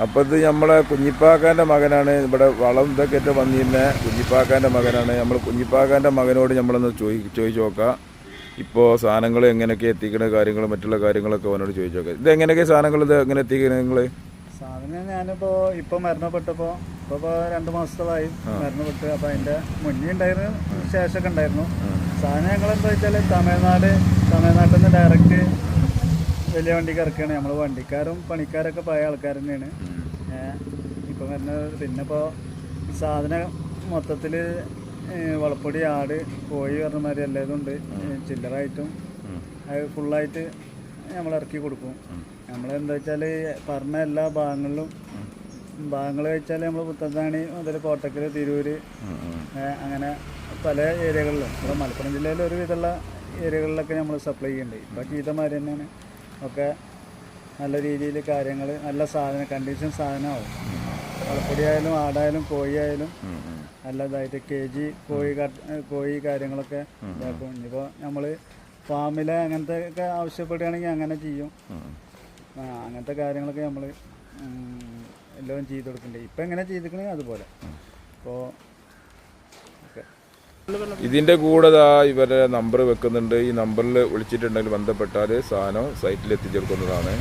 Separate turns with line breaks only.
അപ്പോൾ ഇത് നമ്മളെ കുഞ്ഞിപ്പാക്കാൻ്റെ മകനാണ്. ഇവിടെ വളം ഇതൊക്കെ ഏറ്റവും വന്നിരുന്ന കുഞ്ഞിപ്പാക്കാൻ്റെ മകനാണ്. നമ്മൾ കുഞ്ഞിപ്പാക്കാൻ്റെ മകനോട് നമ്മളൊന്ന് ചോദിച്ചു നോക്കാം. ഇപ്പോൾ സാധനങ്ങൾ എങ്ങനെയൊക്കെ എത്തിക്കുന്ന കാര്യങ്ങൾ മറ്റുള്ള കാര്യങ്ങളൊക്കെ അവനോട് ചോദിച്ചു നോക്കാം. ഇത് എങ്ങനെയൊക്കെ സാധനങ്ങൾ ഇത് എങ്ങനെ എത്തിക്കുന്നത് നിങ്ങൾ?
സാധനം ഞാനിപ്പോൾ മരണപ്പെട്ടപ്പോൾ ഇപ്പോൾ 2 മാസത്തോളമായി മരണപ്പെട്ട്. അപ്പോൾ അതിൻ്റെ മുന്നേ ഉണ്ടായിരുന്നു, ശേഷമൊക്കെ ഉണ്ടായിരുന്നു. സാധനം ഞങ്ങളെന്താ വെച്ചാൽ തമിഴ്നാട്ടിൽ നിന്ന് ഡയറക്റ്റ് വലിയ വണ്ടിക്ക് ഇറക്കുകയാണ്. നമ്മൾ വണ്ടിക്കാരും പണിക്കാരൊക്കെ പഴയ ആൾക്കാർ തന്നെയാണ്. ഇപ്പം വരുന്നത് പിന്നെ ഇപ്പോൾ സാധനം മൊത്തത്തിൽ വളപ്പൊടി, ആട്, കോഴി പറഞ്ഞ മാതിരി എല്ലാതും ഉണ്ട്. ചില്ലറായിട്ടും അത് ഫുള്ളായിട്ട് നമ്മൾ ഇറക്കി കൊടുക്കും. നമ്മളെന്താ വെച്ചാൽ പറഞ്ഞ എല്ലാ ഭാഗങ്ങൾ വെച്ചാൽ നമ്മൾ പുത്തനത്താണി മുതൽ കോട്ടക്കൽ, തിരൂര്, അങ്ങനെ പല ഏരിയകളിലും ഇവിടെ മലപ്പുറം ജില്ലയിൽ ഒരുവിധമുള്ള ഏരിയകളിലൊക്കെ നമ്മൾ സപ്ലൈ ചെയ്യുന്നുണ്ട്. ഇപ്പോൾ ചെയ്തമാതിരി തന്നെയാണ് ഒക്കെ നല്ല രീതിയിൽ കാര്യങ്ങൾ, നല്ല സാധനം, കണ്ടീഷൻ സാധനമാവും. വളപ്പൊടിയായാലും ആടായാലും കോഴിയായാലും നല്ലതായിട്ട് KG കോഴി കാര്യങ്ങളൊക്കെ ഇതാക്കും. ഇനിയിപ്പോൾ നമ്മൾ ഫാമിലെ അങ്ങനത്തെ ഒക്കെ ആവശ്യപ്പെടുകയാണെങ്കിൽ അങ്ങനെ ചെയ്യും. അങ്ങനത്തെ കാര്യങ്ങളൊക്കെ നമ്മൾ എല്ലാം ചെയ്ത് കൊടുക്കുന്നുണ്ട്. ഇപ്പം എങ്ങനെ ചെയ്തിരിക്കണേ അതുപോലെ. അപ്പോൾ
ഇതിൻ്റെ കൂടെ ഇവരെ നമ്പർ വെക്കുന്നുണ്ട്. ഈ നമ്പറിൽ വിളിച്ചിട്ടുണ്ടെങ്കിൽ ബന്ധപ്പെട്ടാൽ സാധനം സൈറ്റിൽ എത്തിച്ചേർക്കുന്നതാണ്.